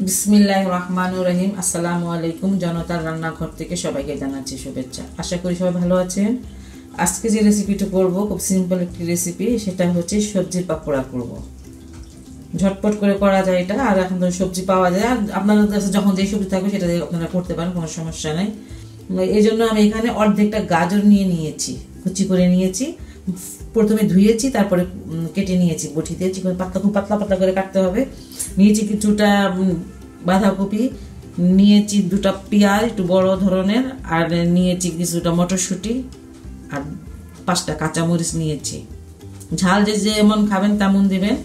বিসমিল্লাহির রহমানির রহিম। আসসালামু আলাইকুম। জনতার রান্নাঘর থেকে সবাইকে জানাচ্ছি শুভেচ্ছা। আশা করি সবাই ভালো আছেন। আজকে যে রেসিপিটা করব খুব সিম্পল একটি রেসিপি, সেটা হচ্ছে সবজির পাকোড়া করব। ঝটপট করে করা যায় এটা, আর এখন তো সবজি পাওয়া যায়, আর আপনাদের কাছে যখন যে সবজি থাকবে সেটা দিয়ে আপনারা করতে পারেন, কোনো সমস্যা নেই। এই জন্য আমি এখানে অর্ধেকটা গাজর নিয়েছি, কুচি করে নিয়েছি। প্রথমে ধুয়েছি, তারপরে কেটে নিয়েছি বটিতে, চিকন পাতলা খুব পাতলা পাতলা করে কাটতে হবে। নিয়েছি কিছুটা বাঁধাকপি, নিয়েছি দুটা পেঁয়াজ একটু বড় ধরনের, আর নিয়েছি কিছুটা মটরশুঁটি, আর 5টা কাঁচামরিচ নিয়েছি। ঝাল যে যেমন খাবেন তেমন দেবেন।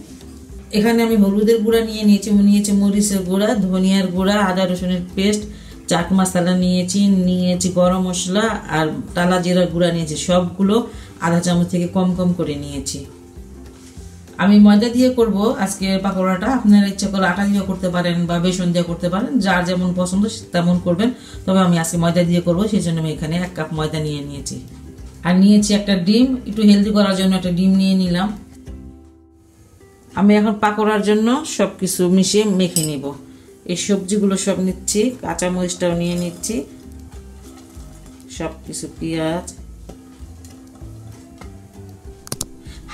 এখানে আমি হলুদের গুঁড়া নিয়েছি মরিচের গুঁড়া, ধনিয়ার গুঁড়া, আদা রসুনের পেস্ট, চাট মশলা নিয়েছি গরম মশলা, আর টালা জিরার গুঁড়া নিয়েছি। সবগুলো আধা চামচ থেকে কম কম করে নিয়েছি। আমি ময়দা দিয়ে করব আজকে পাকোড়াটা। আপনারা ইচ্ছা করে আটা দিয়ে করতে পারেন বা বেসন দিয়ে করতে পারেন, যার যেমন পছন্দ তেমন করবেন। তবে আমি আজকে ময়দা দিয়ে করব, সেই জন্য আমি এখানে 1 কাপ ময়দা নিয়েছি। আর নিয়েছি একটা ডিম, একটু হেলদি করার জন্য একটা ডিম নিয়ে নিলাম। আমি এখন পাকোড়ার জন্য সবকিছু মিশিয়ে মেখে নিব। এই সবজিগুলো সব নিচ্ছি, কাঁচামরিচটাও নিয়ে নিচ্ছি, সবকিছু, পেঁয়াজ।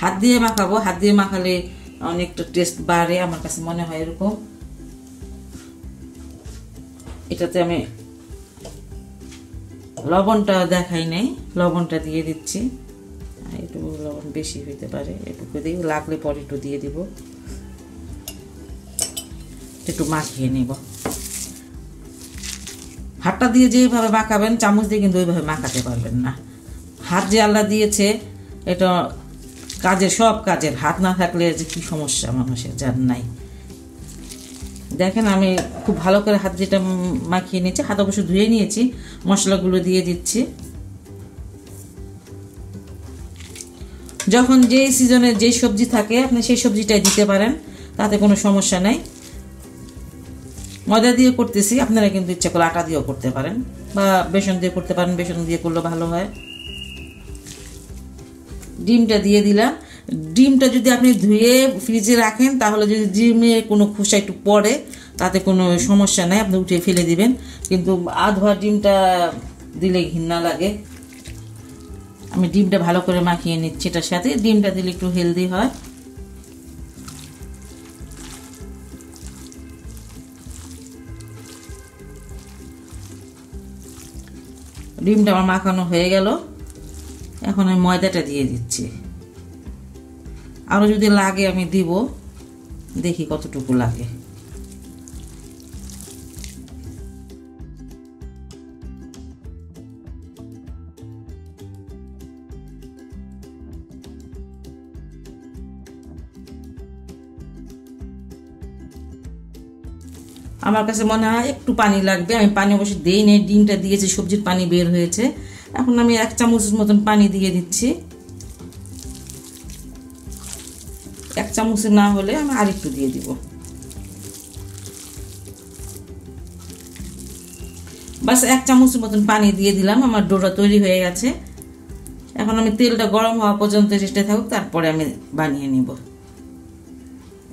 হাত দিয়ে মাখাবো, হাত দিয়ে মাখালে অনেকটা টেস্ট বাড়ে, আমার কাছে মনে হয় এরকম। এটাতে আমি লবণটা দেখাই নাই, লবণটা দিয়ে দিচ্ছি। একটু লবণ বেশি হইতে পারে, এটুকু দিই, লাগলে পরে একটু দিয়ে দিব। একটু মাখিয়ে নিব। হাতটা দিয়ে যেভাবে মাখাবেন, চামচ দিয়ে কিন্তু ওইভাবে মাখাতে পারবেন না। হাত যে আল্লাহ দিয়েছে, এটা সব কাজের হাত না থাকলে যে কি সমস্যা মানুষের, যার নাই। দেখেন আমি খুব ভালো করে হাত যেটা মাখিয়ে নিয়েছি, হাত অবশ্য ধুয়ে নিয়েছি। মশলাগুলো দিয়ে দিচ্ছি। যখন যে সিজনে যে সবজি থাকে আপনি সেই সবজিটাই দিতে পারেন, তাতে কোনো সমস্যা নাই। ময়দা দিয়ে করতেছি, আপনারা কিন্তু ইচ্ছা করলে আটা দিয়েও করতে পারেন বা বেসন দিয়ে করতে পারেন, বেসন দিয়ে করলে ভালো হয়। ডিমটা দিয়ে দিলাম। ডিমটা যদি আপনি ধুয়ে ফ্রিজে রাখেন, তাহলে যদি ডিমে কোনো খোসা একটু পড়ে, তাতে কোনো সমস্যা নাই, আপনি উঠে ফেলে দিবেন। কিন্তু আধোয়া ডিমটা দিলে ঘৃণা লাগে। আমি ডিমটা ভালো করে মাখিয়ে নিচ্ছি। এটার সাথে ডিমটা দিলে একটু হেলদি হয়। ডিমটা আমার মাখানো হয়ে গেল। এখন আমি ময়দাটা দিয়ে দিচ্ছি। আরও যদি লাগে আমি দিব, দেখি কতটুকু লাগে। আমার কাছে মনে হয় একটু পানি লাগবে। আমি পানি অবশ্যই দিই নেই, ডিমটা দিয়েছি, সবজির পানি বের হয়েছে। এখন আমি 1 চামচের মতন পানি দিয়ে দিচ্ছি। 1 চামচের না হলে আমি আরেকটু দিয়ে দিব। বাস 1 চামচের মতন পানি দিয়ে দিলাম। আমার ডোটা তৈরি হয়ে গেছে। এখন আমি তেলটা গরম হওয়া পর্যন্ত চেষ্টা থাকুক, তারপরে আমি বানিয়ে নিব।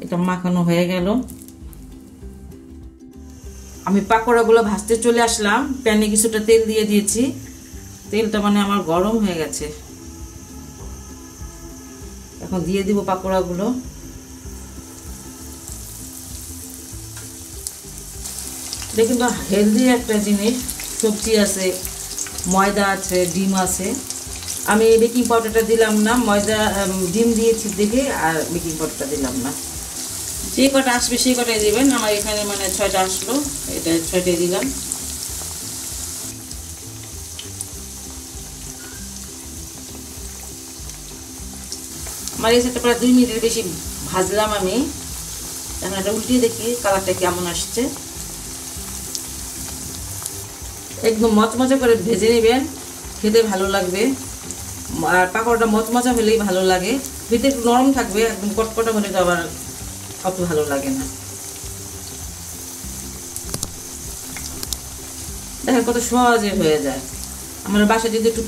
এটা মাখানো হয়ে গেল। আমি পাকোড়াগুলো ভাজতে চলে আসলাম। প্যানে কিছুটা তেল দিয়ে দিয়েছি। তেলটা আমার গরম হয়ে গেছে। এখন দিয়ে দিব পাকোড়াগুলো। এটা কিন্তু হেলদি একটা জিনিস, সবজি আছে, ময়দা আছে, ডিম আছে। আমি বেকিং পাউডারটা দিলাম না, ডিম দিয়েছি দেখে, আর বেকিং পাউডারটা দিলাম না। যে কটা আসবে সেই কটাই দেবেন। আমার এখানে 6টা আসলো, এটা 6টাই দিলাম। আমার এই সাইডটা প্রায় 2 মিনিটের বেশি ভাজলাম আমি। এখন এটা উল্টিয়ে দেখি কালারটা কেমন আসছে। একদম মচমচা করে ভেজে নেবেন, খেতে ভালো লাগবে। আর পাকোড়াটা মচমচা হলেই ভালো লাগে। ভিতরে একটু নরম থাকবে, একদম কটকটা হলে তো আবার অত ভালো লাগে না। দেখেন কত সহজে হয়ে যায়। আমরা বাসায় যদি একটু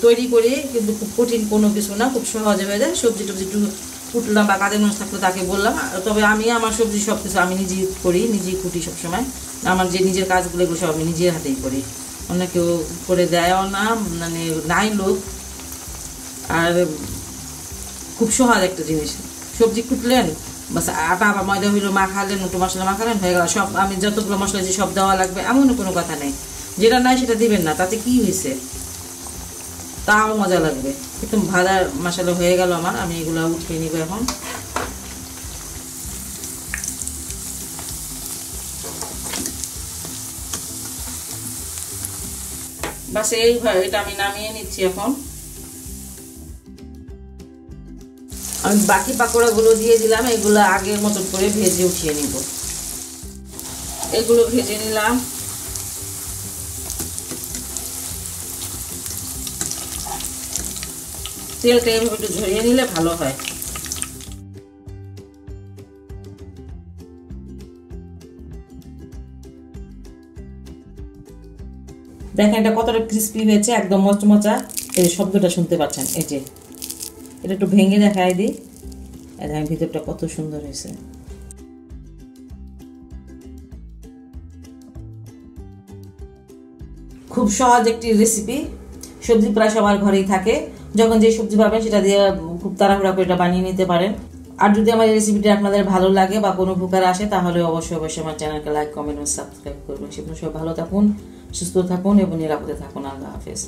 তৈরি করি, কিন্তু খুব কঠিন কোনো কিছু না, খুব সহজে হয়ে যায়। সবজি টবজি একটু কুটলাম বা কাজের মানুষ থাকলে তাকে বললাম। তবে আমি আমার সবজি সব কিছু আমি নিজেই করি, নিজেই কুটি সবসময়। আমার যে নিজের কাজগুলো এগুলো সব আমি নিজের হাতেই করি, অন্য কেউ করে দেয়ও না, মানে নাই লোক। আর খুব সহজ একটা জিনিস, সবজি কুটলেন বাস, আটা বা ময়দা হইলো মাখালেন, একটু মশলা মাখালেন, হয়ে গেল সব। আমি যতগুলো মশলা দিয়েছি সব দেওয়া লাগবে এমন কোনো কথা নেই, যেটা নাই সেটা দিবেন না, তাতে কি হয়েছে, তাও মজা লাগবে। একদম ভাজা মশলা হয়ে গেল আমার, আমি এগুলো উঠিয়ে নিব এখন। বাস এইভাবে এটা আমি নামিয়ে নিচ্ছি এখন। আমি বাকি পাকোড়াগুলো দিয়ে দিলাম, এগুলো আগের মতন করে ভেজে উঠিয়ে নিব। এগুলো ভেজে নিলাম। তেলটা এভাবে একটু ঝরিয়ে নিলে ভালো হয়। দেখেন এটা কতটা ক্রিস্পি হয়েছে, একদম মচমচা। এই শব্দটা শুনতে পাচ্ছেন, এই যে এটা একটু ভেঙে দেখাই দিই, দেখেন ভিতরটা কত সুন্দর হয়েছে। খুব সহজ একটি রেসিপি, সবজি প্রায় সবার ঘরেই থাকে, যখন যে সবজি পাবেন সেটা দিয়ে খুব তাড়াহুড়া করে এটা বানিয়ে নিতে পারেন। আর যদি আমার এই রেসিপিটা আপনাদের ভালো লাগে বা কোনো উপকার আসে, তাহলে অবশ্যই অবশ্যই আমার চ্যানেলকে লাইক, কমেন্ট ও সাবস্ক্রাইব করবেন। সেগুলো সবাই ভালো থাকুন, সুস্থ থাকুন এবং নিরাপদে থাকুন। আল্লাহ হাফেজ।